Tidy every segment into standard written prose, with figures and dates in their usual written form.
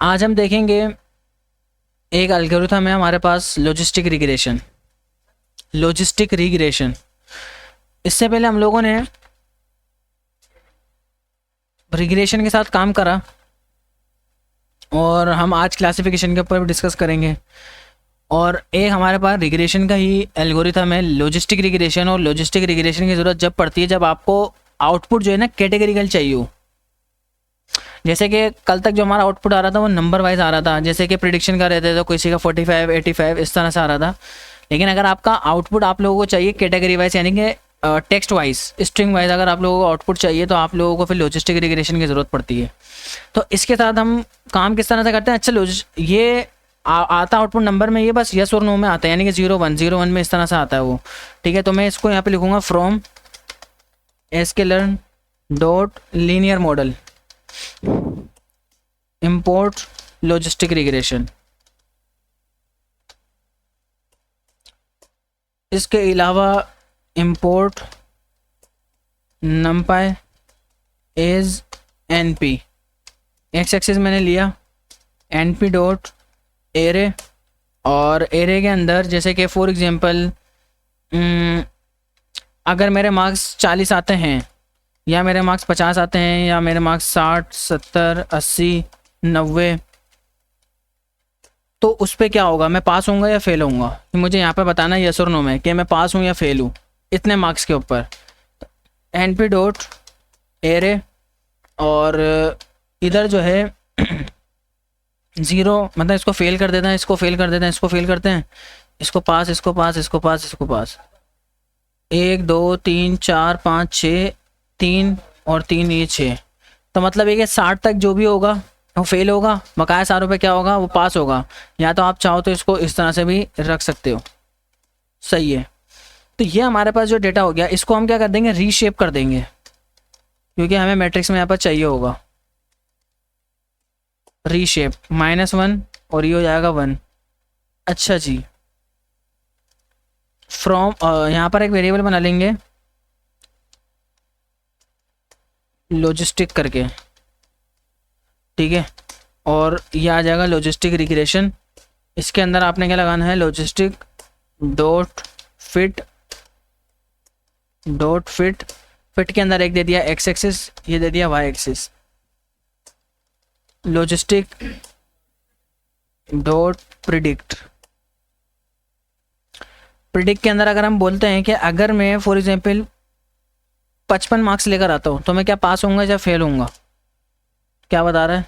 आज हम देखेंगे एक एल्गोरिथम है हमारे पास, लॉजिस्टिक रिग्रेशन। लॉजिस्टिक रिग्रेशन, इससे पहले हम लोगों ने रिग्रेशन के साथ काम करा और हम आज क्लासिफिकेशन के ऊपर भी डिस्कस करेंगे। और एक हमारे पास रिग्रेशन का ही एल्गोरिथम है, लॉजिस्टिक रिग्रेशन। और लॉजिस्टिक रिग्रेशन की ज़रूरत जब पड़ती है जब आपको आउटपुट जो है ना कैटेगरिकल चाहिए हो। जैसे कि कल तक जो हमारा आउटपुट आ रहा था वो नंबर वाइज आ रहा था, जैसे कि प्रिडिक्शन का रहते तो किसी का 45 85 इस तरह से आ रहा था। लेकिन अगर आपका आउटपुट आप लोगों को चाहिए कैटेगरी वाइज, यानी कि टेक्स्ट वाइज, स्ट्रिंग वाइज अगर आप लोगों को आउटपुट चाहिए तो आप लोगों को फिर लॉजिस्टिक रिग्रेशन की ज़रूरत पड़ती है। तो इसके साथ हम काम किस तरह से करते हैं। अच्छा, ये आता आउटपुट नंबर में, ये बस यस और नो में आता है, यानी कि 0 1 में इस तरह से आता है वो। ठीक है, तो मैं इसको यहाँ पे लिखूँगा from sklearn dot linear model import logistic regression. इसके अलावा import numpy as np, x axis मैंने लिया np डॉट एरे, और एरे के अंदर जैसे कि फॉर एग्जांपल अगर मेरे मार्क्स 40 आते हैं या मेरे मार्क्स 50 आते हैं या मेरे मार्क्स 60 70 80 90, तो उस पर क्या होगा, मैं पास होऊंगा या फेल होऊंगा, मुझे यहाँ पे बताना है यस और नो में कि मैं पास हूँ या फेल हूँ इतने मार्क्स के ऊपर। np डॉट एरे, और इधर जो है 0 मतलब इसको फेल कर देते हैं, इसको फेल कर देते हैं, इसको फेल करते हैं, इसको पास, इसको पास, इसको पास, इसको पास। 1 2 3 4 5 6, 3 और 3 ये 6। तो मतलब ये कि 60 तक जो भी होगा वो फेल होगा, बकाया सारों पे क्या होगा, वो पास होगा। या तो आप चाहो तो इसको इस तरह से भी रख सकते हो। सही है, तो ये हमारे पास जो डेटा हो गया, इसको हम क्या कर देंगे, रीशेप कर देंगे, क्योंकि हमें मैट्रिक्स में यहाँ पर चाहिए होगा। रीशेप -1 और ये हो जाएगा 1। अच्छा जी, फ्रॉम यहाँ पर एक वेरिएबल बना लेंगे लॉजिस्टिक करके, ठीक है, और ये आ जाएगा लॉजिस्टिक रिग्रेशन। इसके अंदर आपने क्या लगाना है, लॉजिस्टिक डॉट फिट फिट के अंदर एक दे दिया एक्स एक्सिस, ये दे दिया Y axis. Logistic dot predict के अंदर अगर हम बोलते हैं कि अगर मैं फॉर एग्जांपल 55 मार्क्स लेकर आता हूँ तो मैं क्या पास होऊंगा या फेल होऊंगा, क्या बता रहा है,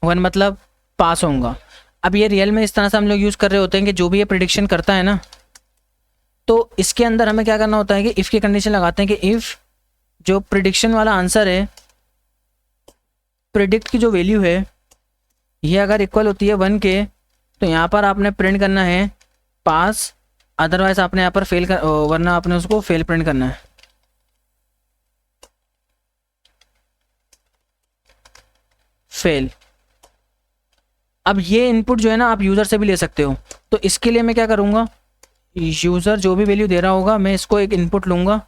1 मतलब पास होऊंगा। अब ये रियल में इस तरह से हम लोग यूज़ कर रहे होते हैं कि जो भी ये प्रिडिक्शन करता है ना, तो इसके अंदर हमें क्या करना होता है कि इफ़ की कंडीशन लगाते हैं कि इफ़ जो प्रिडिक्शन वाला आंसर है, प्रिडिक्ट की जो वैल्यू है ये अगर इक्वल होती है 1 के, तो यहाँ पर आपने प्रिंट करना है पास, अदरवाइज आपने यहाँ पर फेल कर, वरना आपने उसको फेल प्रिंट करना है। फेल। अब ये इनपुट जो है ना आप यूज़र से भी ले सकते हो, तो इसके लिए मैं क्या करूँगा, यूज़र जो भी वैल्यू दे रहा होगा मैं इसको एक इनपुट लूँगा,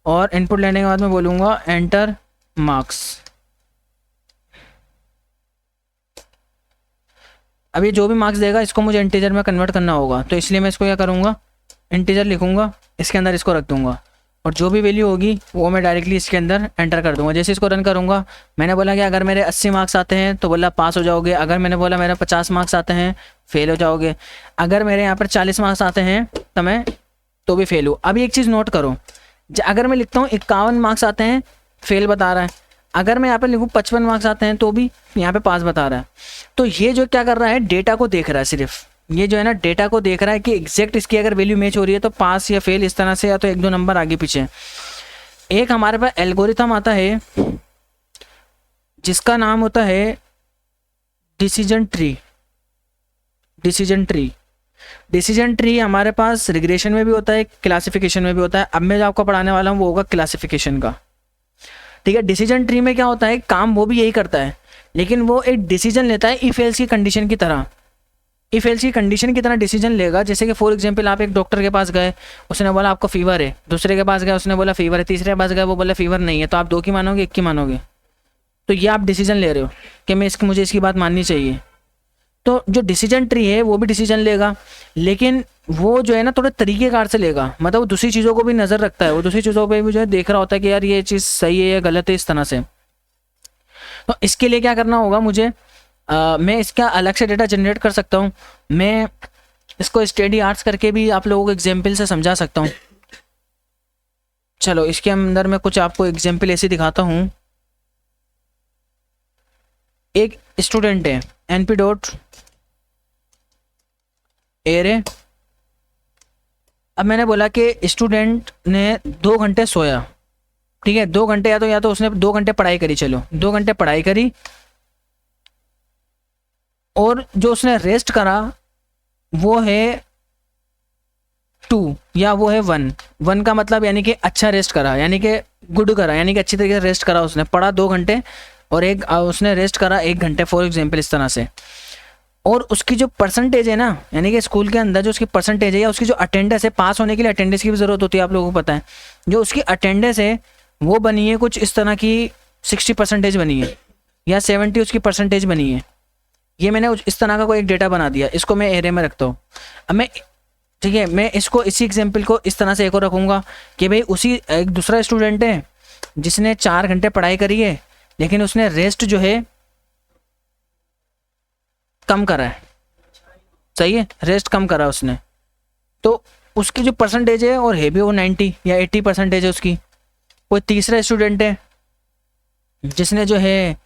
और इनपुट लेने के बाद मैं बोलूँगा एंटर मार्क्स। अब ये जो भी मार्क्स देगा इसको मुझे इंटीजर में कन्वर्ट करना होगा, तो इसलिए मैं इसको क्या करूँगा, इंटीजर लिखूँगा, इसके अंदर इसको रख दूँगा, और जो भी वैल्यू होगी वो मैं डायरेक्टली इसके अंदर एंटर कर दूँगा। जैसे इसको रन करूँगा, मैंने बोला कि अगर मेरे 80 मार्क्स आते हैं तो बोला पास हो जाओगे, अगर मैंने बोला मेरा 50 मार्क्स आते हैं फेल हो जाओगे, अगर मेरे यहाँ पर 40 मार्क्स आते हैं तो मैं तो भी फेल हूँ। अभी एक चीज़ नोट करो, अगर मैं लिखता हूँ 51 मार्क्स आते हैं फेल बता रहा है, अगर मैं यहाँ पर लिखूँ 55 मार्क्स आते हैं तो भी यहाँ पे पास बता रहा है। तो ये जो क्या कर रहा है, डेटा को देख रहा है, सिर्फ ये जो है ना डेटा को देख रहा है कि एग्जैक्ट इसकी अगर वैल्यू मैच हो रही है तो पास या फेल इस तरह से, या तो 1 2 नंबर आगे पीछे। एक हमारे पास एल्गोरिथम आता है जिसका नाम होता है डिसीजन ट्री हमारे पास रिग्रेशन में भी होता है, क्लासिफिकेशन में भी होता है। अब मैं जो आपको पढ़ाने वाला हूँ वो होगा क्लासिफिकेशन का, ठीक है। डिसीजन ट्री में क्या होता है, काम वो भी यही करता है, लेकिन वो एक डिसीजन लेता है इफ एल्स की कंडीशन की तरह। इफ एल्स की कंडीशन की तरह डिसीजन लेगा। जैसे कि फॉर एग्जांपल आप एक डॉक्टर के पास गए, उसने बोला आपको फीवर है, दूसरे के पास गए उसने बोला फीवर है, तीसरे के पास गए वो बोला फीवर नहीं है, तो आप 2 की मानोगे 1 की मानोगे? तो ये आप डिसीजन ले रहे हो कि मुझे इसकी बात माननी चाहिए। तो जो डिसीजन ट्री है वो भी डिसीजन लेगा, लेकिन वो जो है ना थोड़े तरीक़ेकार से लेगा, मतलब वो दूसरी चीज़ों को भी नज़र रखता है, वो दूसरी चीज़ों पे भी जो है देख रहा होता है कि यार ये चीज़ सही है या गलत है, इस तरह से। तो इसके लिए क्या करना होगा मुझे, मैं इसका अलग से डेटा जनरेट कर सकता हूँ। मैं इसको स्टडी आर्ट्स करके भी आप लोगों को एग्जाम्पल से समझा सकता हूँ। चलो इसके अंदर मैं कुछ आपको एग्जाम्पल ऐसे दिखाता हूँ। एक स्टूडेंट है np डॉट एरे। अब मैंने बोला कि स्टूडेंट ने 2 घंटे सोया, ठीक है, 2 घंटे, या तो उसने 2 घंटे पढ़ाई करी, चलो 2 घंटे पढ़ाई करी, और जो उसने रेस्ट करा वो है 2 या वो है 1 का मतलब यानी कि अच्छा रेस्ट करा, यानी कि गुड करा, यानी कि अच्छी तरीके से रेस्ट करा। उसने पढ़ा 2 घंटे और उसने रेस्ट करा 1 घंटे, फॉर एग्जाम्पल इस तरह से। और उसकी जो परसेंटेज है ना, यानी कि स्कूल के अंदर जो उसकी परसेंटेज है या उसकी जो अटेंडेंस है, पास होने के लिए अटेंडेंस की भी ज़रूरत होती है, आप लोगों को पता है। जो उसकी अटेंडेंस है वो बनी है कुछ इस तरह की, 60% बनी है या 70 उसकी परसेंटेज बनी है। ये मैंने इस तरह का कोई एक डेटा बना दिया, इसको मैं एरे में रखता हूँ। अब मैं, ठीक है, मैं इसको इसी एग्जाम्पल को इस तरह से एक और रखूँगा कि भाई उसी एक दूसरा स्टूडेंट है जिसने 4 घंटे पढ़ाई करी है, लेकिन उसने रेस्ट जो है कम करा है, सही है, रेस्ट कम करा उसने। तो उसकी जो परसेंटेज है और है भी वो 90 या 80% है उसकी। कोई तीसरा स्टूडेंट है जिसने जो है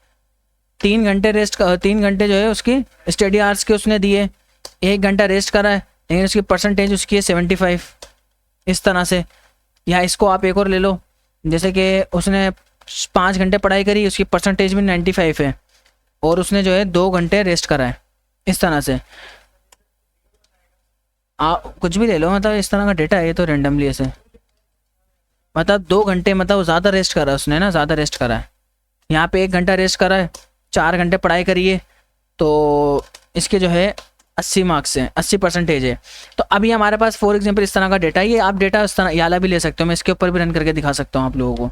3 घंटे रेस्ट, 3 घंटे जो है उसकी स्टडी आवर्स के उसने दिए, 1 घंटा रेस्ट करा है, लेकिन उसकी परसेंटेज उसकी है 75, इस तरह से। या इसको आप एक और ले लो, जैसे कि उसने 5 घंटे पढ़ाई करी, उसकी परसेंटेज भी 95 है, और उसने जो है 2 घंटे रेस्ट करा है, इस तरह से। आप कुछ भी ले लो, मतलब इस तरह का डेटा है ये तो रेंडमली ऐसे, मतलब 2 घंटे, मतलब ज़्यादा रेस्ट करा है उसने ना, ज़्यादा रेस्ट करा है। यहाँ पे 1 घंटा रेस्ट करा है, 4 घंटे पढ़ाई करिए, तो इसके जो है 80 मार्क्स हैं, 80% है। तो अभी हमारे पास फॉर एग्जांपल इस तरह का डेटा है। ये आप डेटा इस तरह वाला भी ले सकते हो, मैं इसके ऊपर भी रन करके दिखा सकता हूँ आप लोगों को।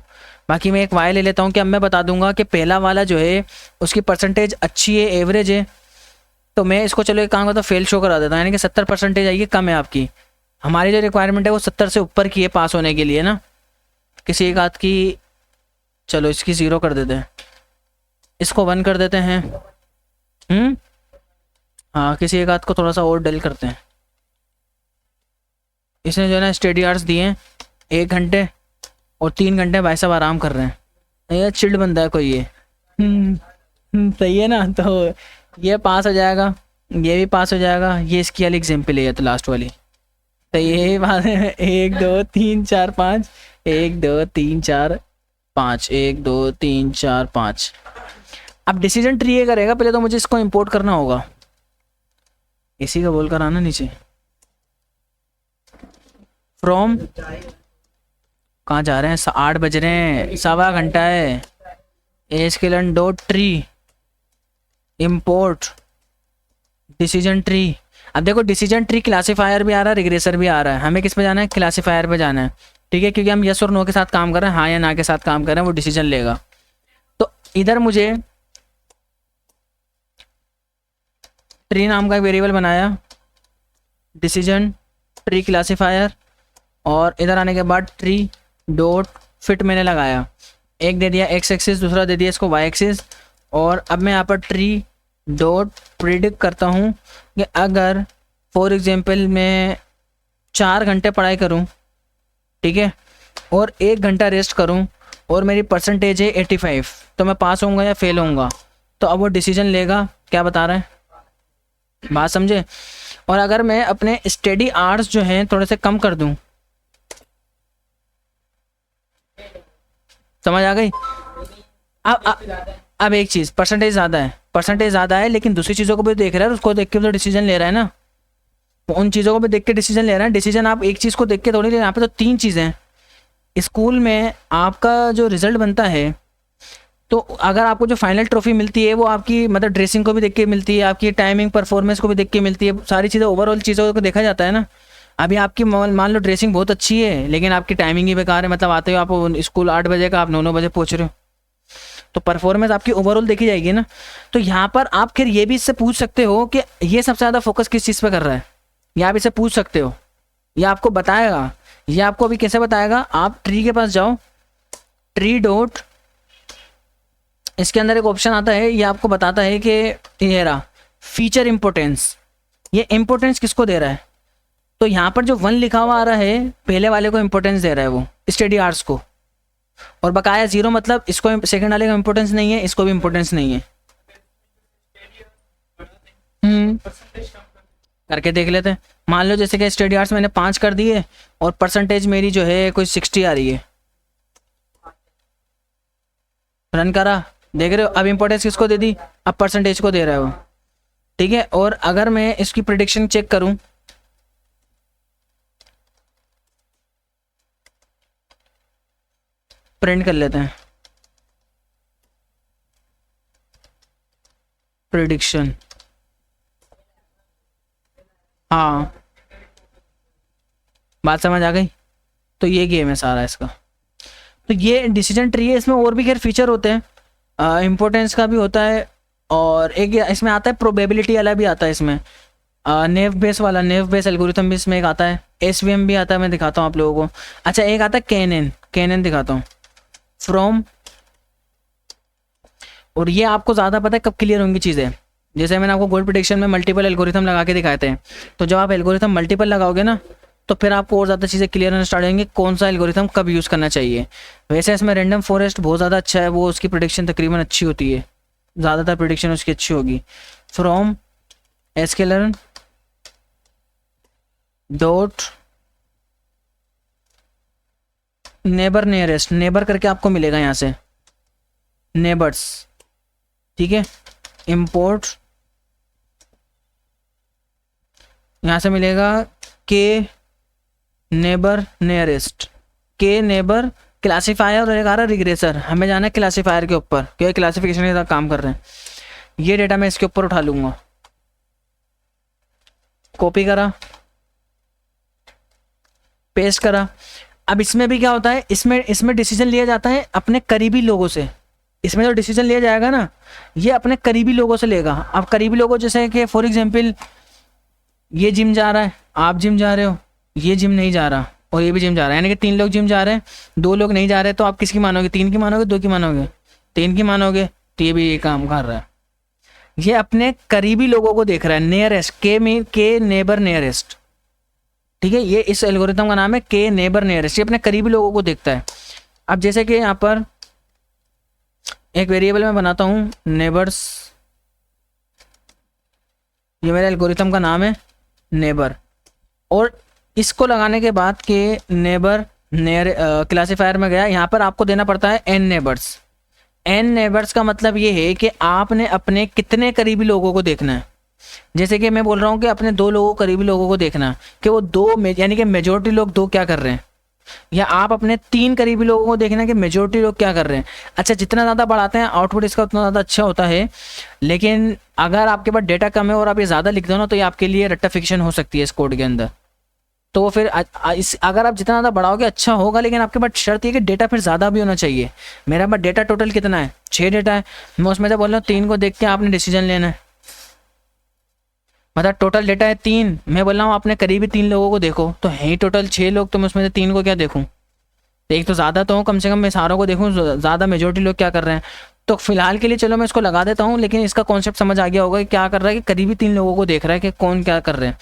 बाकी मैं एक वाई ले लेता हूँ कि अब मैं बता दूंगा कि पहला वाला जो है उसकी परसेंटेज अच्छी है, एवरेज है, तो मैं इसको चलो एक काम करता हूँ, फेल शो करा देता हूँ, यानी कि 70% आइए, कम है आपकी। हमारी जो रिक्वायरमेंट है वो 70 से ऊपर की है पास होने के लिए ना, किसी एक आध की, चलो इसकी 0 कर देते हैं, इसको 1 कर देते हैं। हाँ, किसी एक आध को थोड़ा सा और डल करते हैं। इसने जो है ना स्टडी आवर्स दिए हैं 1 घंटे, और 3 घंटे भाई साहब आराम कर रहे हैं। ये चिल्ड बंदा है कोई ये। सही है ना, तो ये पास हो जाएगा, ये भी पास हो जाएगा। ये इसकी वाली एग्जाम्पल है, तो लास्ट वाली। तो ये बात है, 1 2 3 4 5, 1 2 3 4 5, 1 2 3 4 5। अब डिसीजन ट्री ये करेगा, पहले तो मुझे इसको इंपोर्ट करना होगा, इसी का बोल कर आना नीचे, फ्रॉम, कहाँ जा रहे हैं, 8 बज रहे हैं, 1.25 घंटा है। Sklearn dot tree import decision tree. अब देखो डिसीजन ट्री क्लासीफायर भी आ रहा है, रिग्रेसर भी आ रहा है, हमें किस पे जाना है, क्लासीफायर पे जाना है, ठीक है, क्योंकि हम यस और नो के साथ काम कर रहे हैं, हाँ या ना के साथ काम कर रहे हैं, वो डिसीजन लेगा। तो इधर मुझे ट्री नाम का एक वेरिएबल बनाया, डिसीजन ट्री क्लासीफायर, और इधर आने के बाद ट्री डॉट फिट मैंने लगाया, एक दे दिया एक्स एक्सिस, दूसरा दे दिया इसको वाई एक्सिस। और अब मैं यहाँ पर ट्री डॉट प्रिडिक्ट करता हूँ कि अगर फॉर एग्जांपल मैं 4 घंटे पढ़ाई करूँ, ठीक है, और 1 घंटा रेस्ट करूँ, और मेरी परसेंटेज है 85, तो मैं पास होऊंगा या फेल होऊंगा। तो अब वो डिसीजन लेगा, क्या बता रहा है, बात समझे। और अगर मैं अपने स्टडी आवर्स जो हैं थोड़े से कम कर दूँ, समझ आ गई। अब एक चीज़, परसेंटेज ज़्यादा है, लेकिन दूसरी चीज़ों को भी देख रहा है, उसको देख के तो डिसीजन ले रहा है ना, उन चीज़ों को भी देख के डिसीजन ले रहा है। डिसीजन आप एक चीज़ को देख के थोड़ी ले, यहाँ पे तो 3 चीज़ें हैं। स्कूल में आपका जो रिजल्ट बनता है, तो अगर आपको जो फाइनल ट्रॉफी मिलती है वो आपकी मतलब ड्रेसिंग को भी देख के मिलती है, आपकी टाइमिंग परफॉर्मेंस को भी देख के मिलती है, सारी चीज़ें ओवरऑल चीज़ों को देखा जाता है ना। अभी आपकी मान लो ड्रेसिंग बहुत अच्छी है, लेकिन आपकी टाइमिंग ही बेकार है, मतलब आते हो आप स्कूल 8 बजे का, आप 9 बजे पहुँच रहे हो, तो परफॉर्मेंस आपकी ओवरऑल देखी जाएगी ना। तो यहाँ पर आप फिर ये भी इससे पूछ सकते हो कि ये सबसे ज़्यादा फोकस किस चीज़ पे कर रहा है, ये आप इसे पूछ सकते हो। ये आपको बताएगा, ये आपको अभी कैसे बताएगा, आप ट्री के पास जाओ, ट्री डॉट, इसके अंदर एक ऑप्शन आता है, ये आपको बताता है कि ये रहा फीचर इंपोर्टेंस, ये इंपोर्टेंस किसको दे रहा है। तो यहाँ पर जो 1 लिखा हुआ आ रहा है, पहले वाले को इंपोर्टेंस दे रहा है वो स्टडी आवर्स को, और बकाया 0 मतलब इसको सेकंड वाले का इंपोर्टेंस नहीं है, इसको भी इंपोर्टेंस नहीं है। करके देख लेते हैं। मान लो जैसे कि स्टडी आवर्स मैंने 5 कर दिए और परसेंटेज मेरी जो है कोई 60 आ रही है, रन करा, देख रहे हो अब इंपोर्टेंस किसको दे दी, अब परसेंटेज को दे रहा है वो, ठीक है। और अगर मैं इसकी प्रेडिक्शन चेक करूं, प्रिंट कर लेते हैं प्रेडिक्शन, हाँ बात समझ आ गई। तो ये गेम है सारा इसका। तो ये डिसीजन ट्री है, इसमें और भी खैर फीचर होते हैं, इम्पोर्टेंस का भी होता है, और एक इसमें आता है प्रोबेबिलिटी वाला भी आता है इसमें, नेव बेस वाला, नेव बेस एल्गोरिथम भी इसमें एक आता है, एसवीएम भी आता है, मैं दिखाता हूँ आप लोगों को। अच्छा एक आता है कैनन, कैनन दिखाता हूँ फ्रॉम, और ये आपको ज़्यादा पता है कब क्लियर होंगी चीज़ें। जैसे मैंने आपको गोल प्रेडिक्शन में मल्टीपल एल्गोरिथम लगा के दिखाए थे, तो जब आप एल्गोरिथम मल्टीपल लगाओगे ना तो फिर आपको और ज़्यादा चीज़ें क्लियर होना स्टार्ट होंगी, कौन सा एल्गोरिथम कब यूज़ करना चाहिए। वैसे इसमें रैंडम फॉरेस्ट बहुत ज़्यादा अच्छा है, वो उसकी प्रेडिक्शन तकरीबन अच्छी होती है, ज़्यादातर प्रेडिक्शन उसकी अच्छी होगी। From sklearn dot neighbour nearest, neighbour करके आपको मिलेगा यहाँ से नेबर्स, ठीक है। इंपोर्ट यहाँ से मिलेगा के नेबर नियरेस्ट, के नेबर क्लासीफायर, और एक आ रहा रिग्रेसर, हमें जाना है क्लासीफायर के ऊपर क्योंकि क्लासिफिकेशन के साथ काम कर रहे हैं। ये डेटा मैं इसके ऊपर उठा लूँगा, कॉपी करा, पेस्ट करा। अब इसमें भी क्या होता है, इसमें डिसीजन लिया जाता है अपने करीबी लोगों से। इसमें जो डिसीजन लिया जाएगा ना, ये अपने करीबी लोगों से लेगा। अब करीबी लोगों जैसे कि फॉर एग्जांपल ये जिम जा रहा है, आप जिम जा रहे हो, ये जिम नहीं जा रहा और ये भी जिम जा रहा है, यानी कि 3 लोग जिम जा रहे हैं, 2 लोग नहीं जा रहे, तो आप किसकी मानोगे, 3 की मानोगे, 2 की मानोगे, 3 की मानोगे। तो ये भी ये काम कर रहा है, ये अपने करीबी लोगों को देख रहा है, नियरेस्ट, के में के नेबर नियरेस्ट, ठीक है। ये इस एल्गोरिथम का नाम है के नेबर नियरेस्ट, ये अपने करीबी लोगों को देखता है। अब जैसे कि यहाँ पर एक वेरिएबल मैं बनाता हूँ नेबर्स, ये मेरे एल्गोरिथम का नाम है नेबर, और इसको लगाने के बाद के नेबर क्लासीफायर में गया, यहाँ पर आपको देना पड़ता है एन नेबर्स। एन नेबर्स का मतलब ये है कि आपने अपने कितने करीबी लोगों को देखना है। जैसे कि मैं बोल रहा हूँ कि अपने 2 लोगों करीबी लोगों को देखना है कि वो 2 यानी कि मेजोरिटी लोग 2 क्या कर रहे हैं, या आप अपने 3 करीबी लोगों को देखना है कि मेजोरिटी लोग क्या कर रहे हैं। अच्छा जितना ज़्यादा बढ़ाते हैं आउटपुट इसका उतना ज़्यादा अच्छा होता है, लेकिन अगर आपके पास डेटा कम है और आप ये ज़्यादा लिख दो ना तो ये आपके लिए रट्टाफिकेशन हो सकती है इस कोड के अंदर। तो फिर अगर आप जितना ज़्यादा बढ़ाओगे अच्छा होगा, लेकिन आपके पास शर्त ये कि डेटा फिर ज़्यादा भी होना चाहिए। मेरा पास डेटा टोटल कितना है, 6 डेटा है, मैं उसमें से बोल रहा हूँ 3 को देख के आपने डिसीजन लेना है, मतलब टोटल डेटा है 3, मैं बोल रहा हूँ अपने करीबी 3 लोगों को देखो, तो है ही टोटल 6 लोग, तो मैं उसमें से 3 को क्या देखूँ, एक तो ज़्यादा तो हूँ, कम से कम मैं सारों को देखूँ ज़्यादा मेजोरिटी लोग क्या कर रहे हैं। तो फिलहाल के लिए चलो मैं इसको लगा देता हूँ, लेकिन इसका कॉन्सेप्ट समझ आ गया होगा कि क्या कर रहा है, कि करीबी 3 लोगों को देख रहा है कि कौन क्या कर रहे हैं।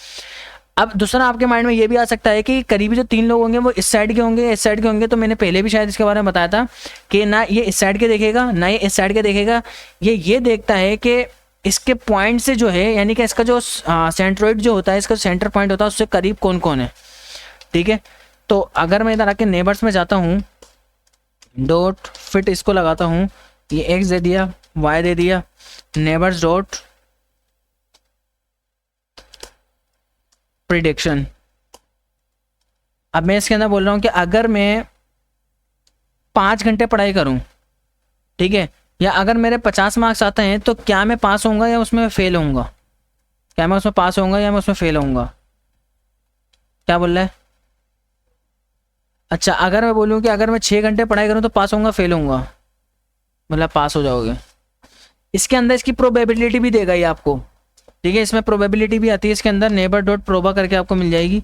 अब दूसरा आपके माइंड में ये भी आ सकता है कि करीबी जो 3 लोग होंगे वो इस साइड के होंगे, इस साइड के होंगे। तो मैंने पहले भी शायद इसके बारे में बताया था कि ना ये इस साइड के देखेगा ना ये इस साइड के देखेगा, ये देखता है कि इसके पॉइंट से जो है, यानी कि इसका जो सेंट्रोइड जो होता है, इसका सेंटर पॉइंट होता है, उससे करीब कौन कौन है, ठीक है। तो अगर मैं इधर आके नेबर्स में जाता हूँ, डॉट फिट इसको लगाता हूँ, ये एक्स दे दिया, वाई दे दिया, नेबर्स डॉट प्रिडिक्शन। अब मैं इसके अंदर बोल रहा हूँ कि अगर मैं 5 घंटे पढ़ाई करूँ, ठीक है, या अगर मेरे 50 मार्क्स आते हैं तो क्या मैं पास होऊंगा या उसमें फेल होऊंगा, क्या मैं उसमें पास होऊंगा या मैं उसमें फेल होऊंगा, क्या बोल रहा है। अच्छा अगर मैं बोलूँ कि अगर मैं 6 घंटे पढ़ाई करूँ तो पास होऊंगा फेल होऊंगा, मतलब पास हो जाओगे। इसके अंदर इसकी प्रोबेबिलिटी भी देगा ये आपको, ठीक है, इसमें प्रोबेबिलिटी भी आती है इसके अंदर, नेबर डॉट प्रोबा करके आपको मिल जाएगी,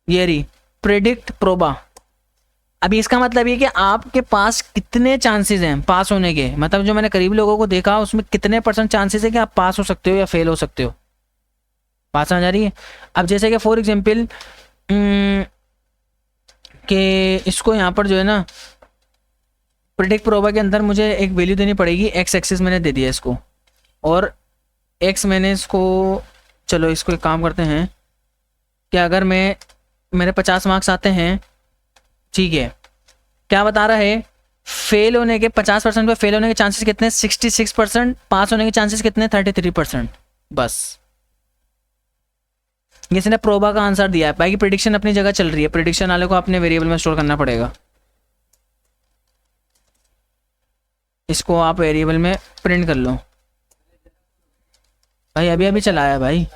ये रही प्रेडिक्ट प्रोबा। अभी इसका मतलब ये कि आपके पास कितने चांसेस हैं पास होने के, मतलब जो मैंने करीब लोगों को देखा उसमें कितने % चांसेस है कि आप पास हो सकते हो या फेल हो सकते हो। बात समझ आ रही है? अब जैसे कि फॉर एग्जांपल कि इसको यहाँ पर जो है ना प्रेडिक्ट प्रोबा के अंदर मुझे एक वैल्यू देनी पड़ेगी, एक्स एक्सिस मैंने दे दिया इसको, और एक्स मैंने इसको, चलो इसको एक काम करते हैं कि अगर मेरे 50 मार्क्स आते हैं, ठीक है, क्या बता रहा है, फेल होने के 50% पे फेल होने के चांसेस कितने, 66%, पास होने के चांसेस कितने, 33%। बस इसने प्रोबा का आंसर दिया है। बाकी प्रेडिक्शन अपनी जगह चल रही है, प्रेडिक्शन वाले को अपने वेरिएबल में स्टोर करना पड़ेगा। इसको आप वेरिएबल में प्रिंट कर लो भाई, अभी अभी चलाया भाई।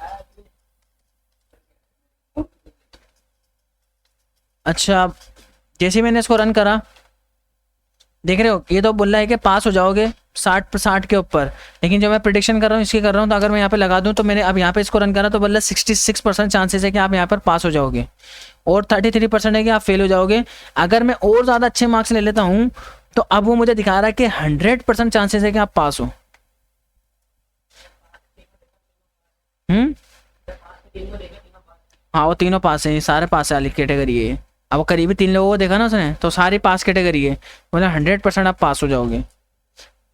अच्छा, जैसे मैंने इसको रन करा, देख रहे हो ये तो बोल रहा है कि पास हो जाओगे 60 के ऊपर, लेकिन जो मैं प्रिडिक्शन कर रहा हूँ इसकी कर रहा हूँ, तो अगर मैं यहाँ पे लगा दूँ तो मैंने अब यहाँ पे इसको रन करा तो बोल रहा है 66% चांसेस है कि आप यहाँ पर पास हो जाओगे, और 33% है कि आप फेल हो जाओगे। अगर मैं और ज़्यादा अच्छे मार्क्स ले लेता हूँ तो अब वो मुझे दिखा रहा है कि 100% चांसेस है कि आप पास हो। हाँ वो तीनों पास हैं, सारे पास वाली कैटेगरी है। अब वो करीबी 3 लोगों को देखा ना उसने, तो सारी पास कैटेगरी है, मतलब 100% आप पास हो जाओगे,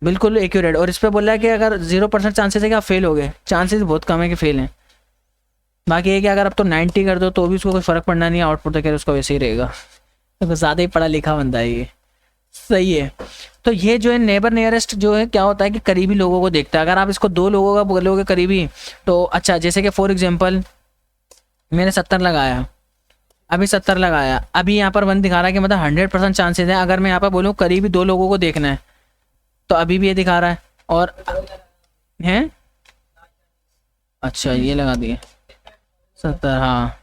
बिल्कुल एक्यूरेट। और इस पर बोल रहा है कि अगर 0% चांसेस है कि आप फेल हो गए, चांसेस बहुत कम है कि फेल हैं। बाकी ये कि अगर आप तो 90 कर दो तो भी उसको कोई फ़र्क पड़ना नहीं है, आउटपुट तो क्या उसका वैसे ही रहेगा, तो ज़्यादा ही पढ़ा लिखा बंदा है ये, सही है। तो ये जो है नेबर नियरेस्ट जो है क्या होता है कि करीबी लोगों को देखता है। अगर आप इसको 2 लोगों का बोलोगे करीबी, तो अच्छा जैसे कि फॉर एग्जांपल मैंने 70 लगाया, अभी 70 लगाया, अभी यहाँ पर 1 दिखा रहा है कि मतलब 100% चांसेस है। अगर मैं यहाँ पर बोलूँ करीबी 2 लोगों को देखना है तो अभी भी ये दिखा रहा है, और हैं, अच्छा ये लगा दिए 70, हाँ।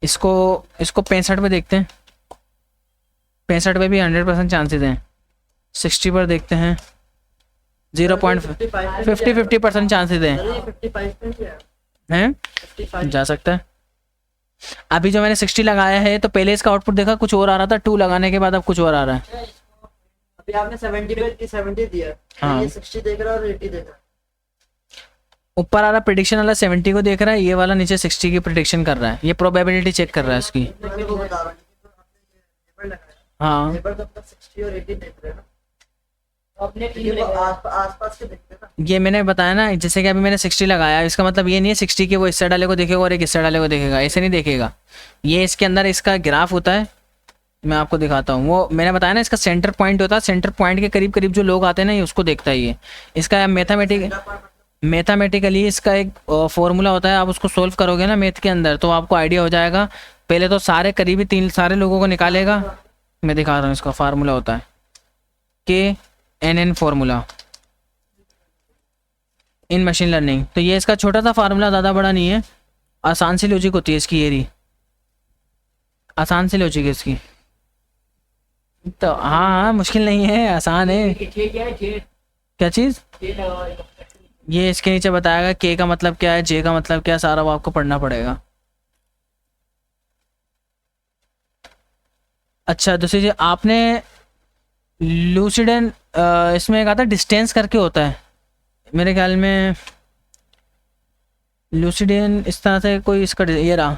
इसको 65 पे देखते हैं, 65 पे भी 100% चांसेस हैं। 60 पर देखते हैं, 50% चांसेस हैं, जा सकता है। अभी जो मैंने 60 लगाया है तो पहले इसका आउटपुट देखा कुछ और आ रहा था, 2 लगाने के बाद अब कुछ और आ रहा है। अभी आपने 70 पे 70 दिया, हाँ। ये 60 देख रहा है और 80 देख रहा है। ऊपर आ रहा प्रिडिक्शन वाला 70 को देख रहा है, ये वाला नीचे 60 की प्रिडिक्शन कर रहा है, ये प्रोबेबिलिटी चेक कर रहा है उसकी। मैं वो बता रहा हूँ, लेबर लगाया, हाँ लेबर तो अपना 60 और 80 देख रहे हैं ना, अपने टीम आसपास के देखते हैं ना। ये मैंने बताया ना, जैसे कि अभी मैंने 60 लगाया, इसका मतलब ये नहीं है 60 के वो इस साइड वाले को देखेगा और एक इस साइड वाले को देखेगा, ऐसे नहीं देखेगा। ये इसके अंदर इसका ग्राफ होता है, मैं आपको दिखाता हूँ। वो मैंने बताया ना इसका सेंटर पॉइंट होता है, सेंटर पॉइंट के करीब करीब जो लोग आते हैं ना ये उसको देखता है ये। इसका मैथमेटिकली इसका एक फॉर्मूला होता है, आप उसको सोल्व करोगे ना मैथ के अंदर तो आपको आइडिया हो जाएगा। पहले तो सारे करीबी 3 सारे लोगों को निकालेगा, मैं दिखा रहा हूँ। इसका फार्मूला होता है KNN फार्मूला इन मशीन लर्निंग। तो ये इसका छोटा सा फार्मूला, ज़्यादा बड़ा नहीं है, आसान सी लॉजिक होती है इसकी, ये रही आसान सी लॉजिक है इसकी। तो हाँ मुश्किल नहीं है, आसान है। क्या चीज़? ये इसके नीचे बताएगा K का मतलब क्या है, J का मतलब क्या है, सारा वो आपको पढ़ना पड़ेगा। अच्छा दूसरी चीज आपने लूसिडन इसमें एक आता है डिस्टेंस करके होता है मेरे ख्याल में, लूसिडन इस तरह से कोई इसका ये रहा,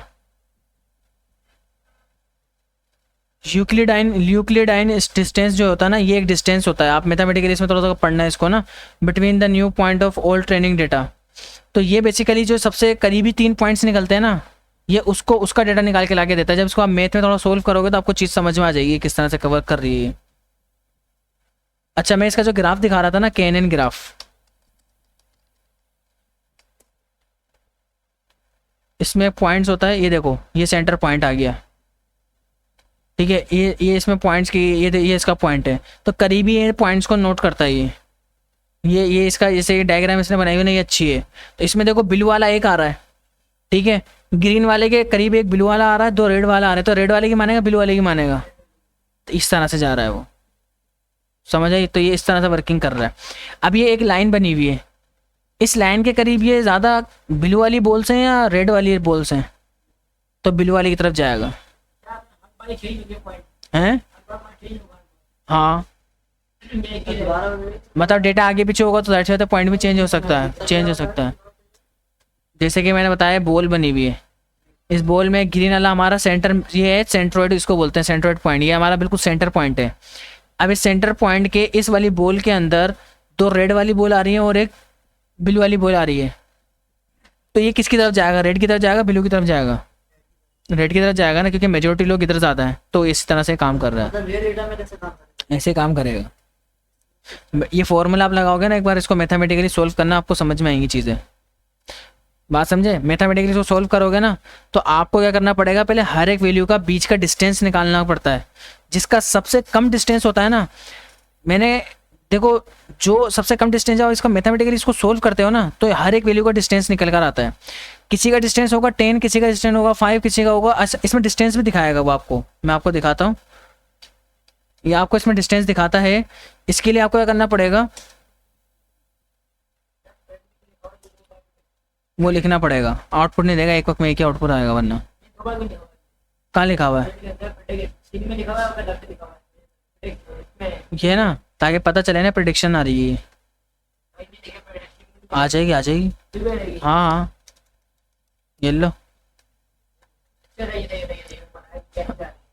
यूक्लिडाइन डिस्टेंस जो होता है ना, ये एक डिस्टेंस होता है। आप मैथमेटिकली इसमें थोड़ा सा पढ़ना है इसको ना, between the new point of old training data. तो ये बेसिकली जो सबसे करीबी 3 पॉइंट्स निकलते हैं ना, ये उसका डेटा निकाल के लाके देता है। जब इसको आप मैथ में थोड़ा सोल्व करोगे तो आपको चीज़ समझ में आ जाएगी किस तरह से कवर कर रही है। अच्छा मैं इसका जो ग्राफ दिखा रहा था ना, KNN ग्राफ, इसमें पॉइंट्स होता है, ये देखो ये सेंटर पॉइंट आ गया, ठीक है। ये इसमें पॉइंट्स की ये इसका पॉइंट है, तो करीबी ये पॉइंट्स को नोट करता है ये इसका, जैसे ये डायग्राम इसने बनाई हुई ना, ये अच्छी है। तो इसमें देखो ब्लू वाला एक आ रहा है, ठीक है, ग्रीन वाले के करीब एक ब्लू वाला आ रहा है, 2 रेड वाला आ रहा है, तो रेड वाले की मानेगा ब्लू वाले की मानेगा, तो इस तरह से जा रहा है वो। समझ आई? तो ये इस तरह से वर्किंग कर रहा है। अब ये एक लाइन बनी हुई है, इस लाइन के करीब ये ज़्यादा ब्लू वाली बॉल्स हैं या रेड वाली बॉल्स हैं, तो ब्लू वाली की तरफ जाएगा। हैं? हाँ, मतलब डेटा आगे पीछे होगा तो ज़ाहिर सी बात है पॉइंट भी चेंज हो सकता है, चेंज हो सकता है। जैसे कि मैंने बताया बॉल बनी हुई है, इस बॉल में ग्रीन वाला हमारा सेंटर, ये है सेंट्रोइड, इसको बोलते हैं सेंट्रोइड पॉइंट, ये हमारा बिल्कुल सेंटर पॉइंट है। अब इस सेंटर पॉइंट के इस वाली बॉल के अंदर दो रेड वाली बॉल आ रही है और एक ब्लू वाली बॉल आ रही है, तो ये किसकी तरफ जाएगा? रेड की तरफ जाएगा, ब्लू की तरफ जाएगा? रेड की तरफ जाएगा ना, क्योंकि मेजोरिटी लोग इधर ज़्यादा है, तो इस तरह से काम कर रहा है, मतलब ये डेटा में कैसे काम करेगा? ऐसे काम करेगा। ये फॉर्मूला आप लगाओगे ना एक बार, इसको मैथमेटिकली सोल्व करना, आपको समझ में आएंगी चीज़ें। बात समझे? मैथमेटिकली इसको सोल्व करोगे ना तो आपको क्या करना पड़ेगा, पहले हर एक वैल्यू का बीच का डिस्टेंस निकालना पड़ता है, जिसका सबसे कम डिस्टेंस होता है ना, मैंने देखो जो सबसे कम डिस्टेंस है इसका मैथमेटिकली इसको सोल्व करते हो ना तो हर एक वैल्यू का डिस्टेंस निकल कर आता है। किसी का डिस्टेंस होगा 10, किसी का डिस्टेंस होगा 5, किसी का होगा, इसमें डिस्टेंस भी दिखाएगा वो आपको, मैं आपको दिखाता हूँ, ये आपको इसमें डिस्टेंस दिखाता है। इसके लिए आपको क्या करना पड़ेगा, वो लिखना पड़ेगा, आउटपुट नहीं देगा एक वक्त में, एक ही आउटपुट आएगा, वरना कहाँ लिखा हुआ है ये ना, ताकि पता चले ना प्रिडिक्शन आ रही है, आ जाएगी आ जाएगी। हाँ हाँ, ये लो।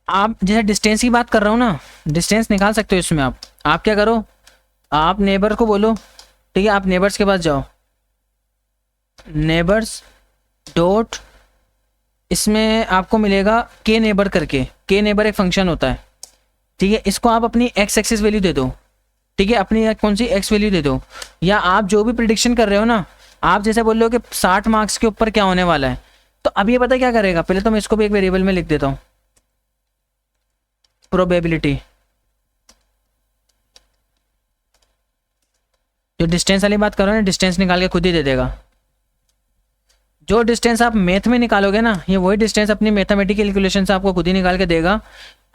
आप जैसे डिस्टेंस की बात कर रहा हूँ ना, डिस्टेंस निकाल सकते हो इसमें। आप क्या करो, आप नेबर को बोलो, ठीक है, आप नेबर्स के पास जाओ, नेबर्स डॉट, इसमें आपको मिलेगा के नेबर करके, के नेबर एक फंक्शन होता है, ठीक है, इसको आप अपनी एक्स एक्सिस वैल्यू दे दो, ठीक है, अपनी कौन सी एक्स वैल्यू दे दो, या आप जो भी प्रिडिक्शन कर रहे हो ना, आप जैसे बोल रहे हो कि 60 मार्क्स के ऊपर क्या होने वाला है, तो अब ये पता क्या करेगा, पहले तो मैं इसको भी एक वेरिएबल में लिख देता हूँ, प्रोबेबिलिटी, जो डिस्टेंस वाली बात करो ना, डिस्टेंस निकाल के खुद ही दे देगा। जो डिस्टेंस आप मैथ में निकालोगे ना, ये वही डिस्टेंस अपनी मैथमेटिकल कैलकुलेशन से आपको खुद ही निकाल के देगा।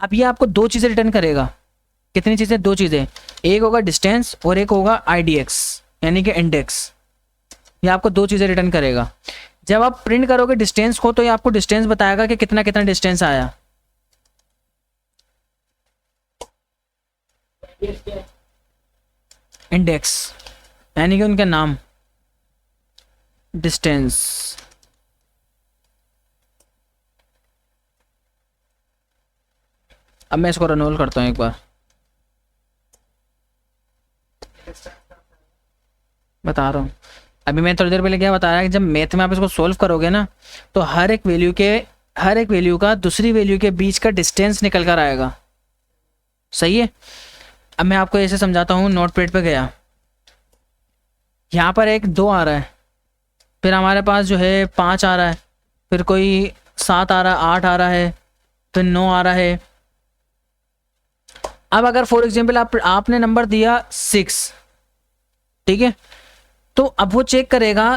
अब ये आपको दो चीज़ें रिटर्न करेगा, कितनी चीज़ें, दो चीज़ें, एक होगा डिस्टेंस और एक होगा IDX यानी कि इंडेक्स, ये आपको दो चीज़ें रिटर्न करेगा। जब आप प्रिंट करोगे डिस्टेंस को तो ये आपको डिस्टेंस बताएगा कि कितना कितना डिस्टेंस आया। इंडेक्स यानी कि उनका नाम, डिस्टेंस। अब मैं इसको रनोल करता हूँ एक बार, बता रहा हूँ। अभी मैं थोड़ी देर पहले क्या बता रहा है कि जब मैथ में आप इसको सोल्व करोगे ना तो हर एक वैल्यू का दूसरी वैल्यू के बीच का डिस्टेंस निकल कर आएगा, सही है। अब मैं आपको ऐसे समझाता हूँ, नोट पैड पे गया, यहाँ पर एक 2 आ रहा है, फिर हमारे पास जो है 5 आ रहा है, फिर कोई 7 आ रहा है, 8 आ रहा है, फिर 9 आ रहा है। अब अगर फॉर एग्जाम्पल आपने नंबर दिया 6, ठीक है, तो अब वो चेक करेगा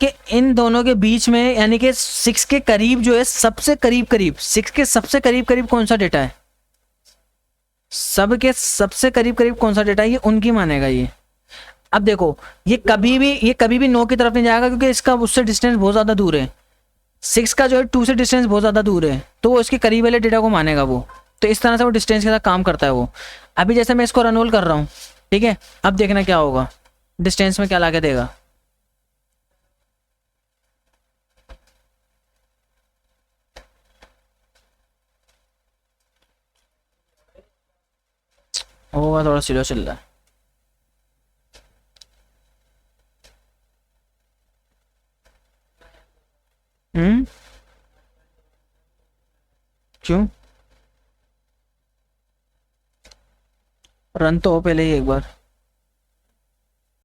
कि इन दोनों के बीच में यानी कि 6 के करीब जो है, सबसे करीब 6 के सबसे करीब कौन सा डेटा है, सबके सबसे करीब कौन सा डेटा है, ये उनकी मानेगा ये। अब देखो ये कभी भी 9 की तरफ नहीं जाएगा, क्योंकि इसका उससे डिस्टेंस बहुत ज़्यादा दूर है, 6 का जो है 2 से डिस्टेंस बहुत ज़्यादा दूर है, तो वो इसके करीब वाले डेटा को मानेगा वो। तो इस तरह से वो डिस्टेंस के साथ काम करता है वो। अभी जैसे मैं इसको रनोल कर रहा हूँ, ठीक है, अब देखना क्या होगा, डिस्टेंस में क्या ला के देगा, होगा थोड़ा स्लो चल रहा है। क्यों, रन तो हो पहले ही एक बार।